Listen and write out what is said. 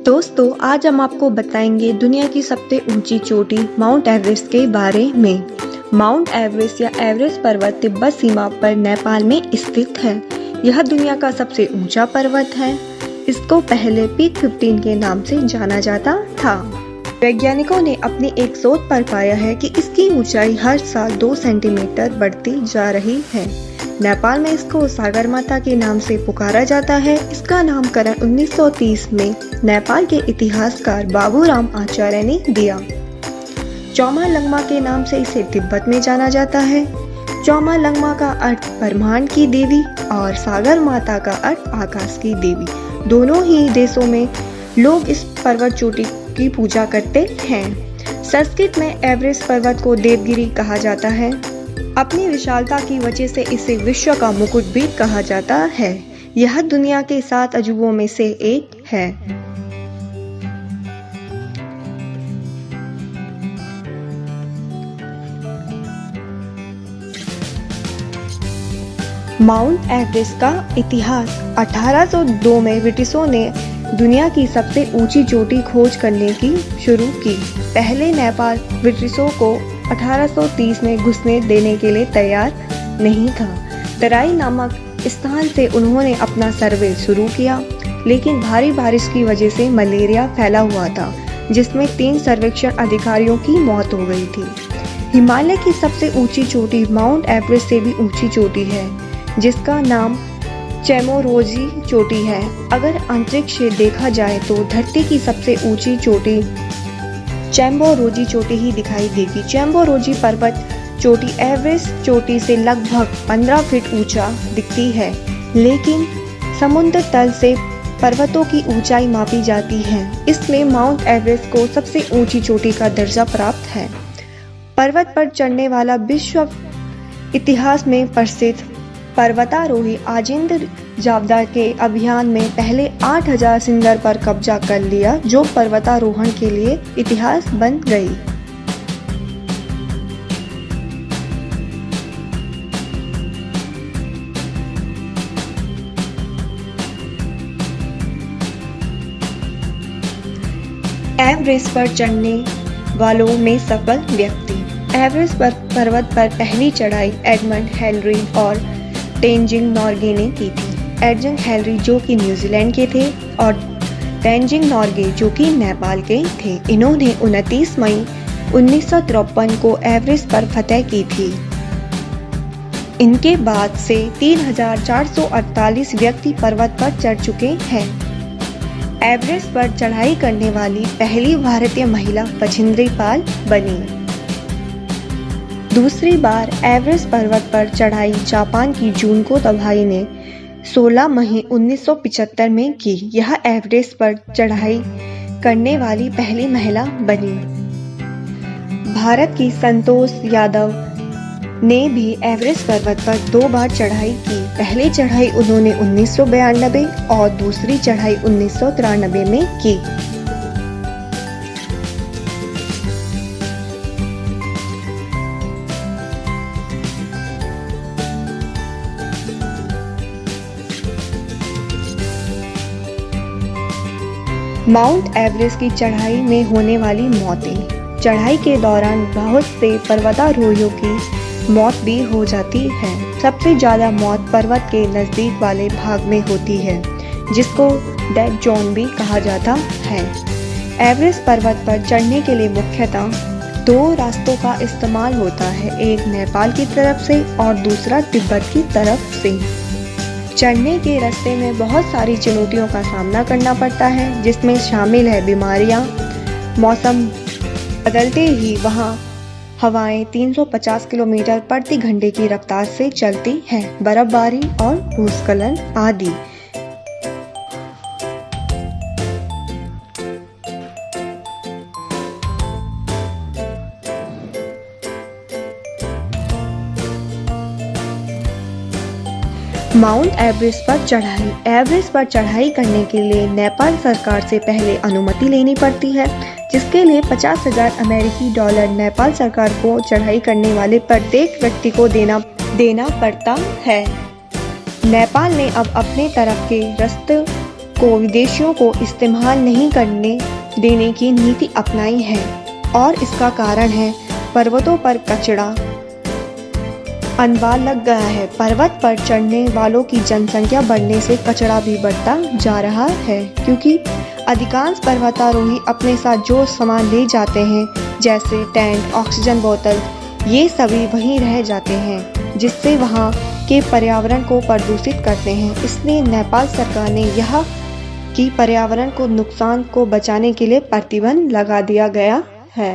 दोस्तों, आज हम आपको बताएंगे दुनिया की सबसे ऊंची चोटी माउंट एवरेस्ट के बारे में। माउंट एवरेस्ट या एवरेस्ट पर्वत तिब्बत सीमा पर नेपाल में स्थित है। यह दुनिया का सबसे ऊंचा पर्वत है। इसको पहले पीक 15 के नाम से जाना जाता था। वैज्ञानिकों ने अपनी एक शोध पर पाया है कि इसकी ऊंचाई हर साल 2 सेंटीमीटर बढ़ती जा रही है। नेपाल में इसको सागरमाथा के नाम से पुकारा जाता है। इसका नामकरण 1930 में नेपाल के इतिहासकार बाबूराम आचार्य ने दिया। चौमा लंगमा के नाम से इसे तिब्बत में जाना जाता है। चौमा लंगमा का अर्थ ब्रह्मांड की देवी और सागरमाथा का अर्थ आकाश की देवी। दोनों ही देशों में लोग इस पर्वत चोटी की पूजा करते हैं। संस्कृत में एवरेस्ट पर्वत को देवगिरी कहा जाता है। अपनी विशालता की वजह से इसे विश्व का मुकुट भी कहा जाता है। यह दुनिया के 7 अजूबों में से एक है। माउंट एवरेस्ट का इतिहास 1802 में ब्रिटिशों ने दुनिया की सबसे ऊंची चोटी खोज करने की शुरू की। पहले नेपाल ब्रिटिशों को 1830 में घुसने देने के लिए तैयार नहीं था। तराई नामक स्थान से उन्होंने अपना सर्वे शुरू किया, लेकिन भारी बारिश की वजह से मलेरिया फैला हुआ था, जिसमें 3 सर्वेक्षण अधिकारियों की मौत हो गई थी। हिमालय की सबसे ऊंची चोटी माउंट एवरेस्ट से भी ऊंची चोटी है, जिसका नाम चैमोरोजी चोटी है। अगर अंतरिक्ष से देखा जाए तो धरती की सबसे ऊंची चोटी चैम्बोरोजी चोटी ही दिखाई देगी। चैम्बोरोजी पर्वत चोटी एवरेस्ट चोटी से लगभग 15 फीट ऊंचा दिखती है, लेकिन समुद्र तल से पर्वतों की ऊंचाई मापी जाती है, इसलिए माउंट एवरेस्ट को सबसे ऊंची चोटी का दर्जा प्राप्त है। पर्वत पर चढ़ने वाला विश्व इतिहास में प्रसिद्ध पर्वतारोही अजिंक्य जावदा के अभियान में पहले 8000 सिंगर पर कब्जा कर लिया, जो पर्वतारोहण के लिए इतिहास बन गई। एवरेस्ट पर चढ़ने वालों में सफल व्यक्ति। एवरेस्ट पर्वत पर पहली चढ़ाई एडमंड हिलरी और तेनजिंग नोर्गे ने की थी। एडमंड हिलरी जो कि न्यूजीलैंड के थे और तेनजिंग नोर्गे जो कि नेपाल के थे। इन्होंने 29 मई 1953 को एवरेस्ट पर फतह की थी। इनके बाद से 3448 व्यक्ति पर्वत पर चढ़ चुके हैं। एवरेस्ट पर चढ़ाई करने वाली पहली भारतीय महिला बछेंद्री पाल बनी। दूसरी बार एवरेस्ट पर्वत पर चढ़ाई जापान की जुनको तबाई ने 16 मई 1975 में की। यह एवरेस्ट पर चढ़ाई करने वाली पहली महिला बनी। भारत की संतोष यादव ने भी एवरेस्ट पर्वत पर 2 बार चढ़ाई की। पहली चढ़ाई उन्होंने 1992 और दूसरी चढ़ाई 1993 में की। माउंट एवरेस्ट की चढ़ाई में होने वाली मौतें। चढ़ाई के दौरान बहुत से पर्वतारोहियों की मौत भी हो जाती है। सबसे ज़्यादा मौत पर्वत के नज़दीक वाले भाग में होती है, जिसको डेड जोन भी कहा जाता है। एवरेस्ट पर्वत पर चढ़ने के लिए मुख्यतः 2 रास्तों का इस्तेमाल होता है, एक नेपाल की तरफ से और दूसरा तिब्बत की तरफ से। चढ़ने के रास्ते में बहुत सारी चुनौतियों का सामना करना पड़ता है, जिसमें शामिल है बीमारियां, मौसम बदलते ही वहां हवाएं 350 किलोमीटर प्रति घंटे की रफ्तार से चलती हैं, बर्फबारी और भूस्खलन आदि। माउंट एवरेस्ट पर चढ़ाई। एवरेस्ट पर चढ़ाई करने के लिए नेपाल सरकार से पहले अनुमति लेनी पड़ती है, जिसके लिए 50,000 अमेरिकी डॉलर नेपाल सरकार को चढ़ाई करने वाले प्रत्येक व्यक्ति को देना पड़ता है। नेपाल ने अब अपने तरफ के रास्ते को विदेशियों को इस्तेमाल नहीं करने देने की नीति अपनाई है और इसका कारण है पर्वतों पर कचरा अनवार लग गया है। पर्वत पर चढ़ने वालों की जनसंख्या बढ़ने से कचरा भी बढ़ता जा रहा है, क्योंकि अधिकांश पर्वतारोही अपने साथ जो सामान ले जाते हैं जैसे टेंट, ऑक्सीजन बोतल, ये सभी वहीं रह जाते हैं, जिससे वहाँ के पर्यावरण को प्रदूषित करते हैं। इसलिए नेपाल सरकार ने यहाँ की पर्यावरण को नुकसान को बचाने के लिए प्रतिबंध लगा दिया गया है।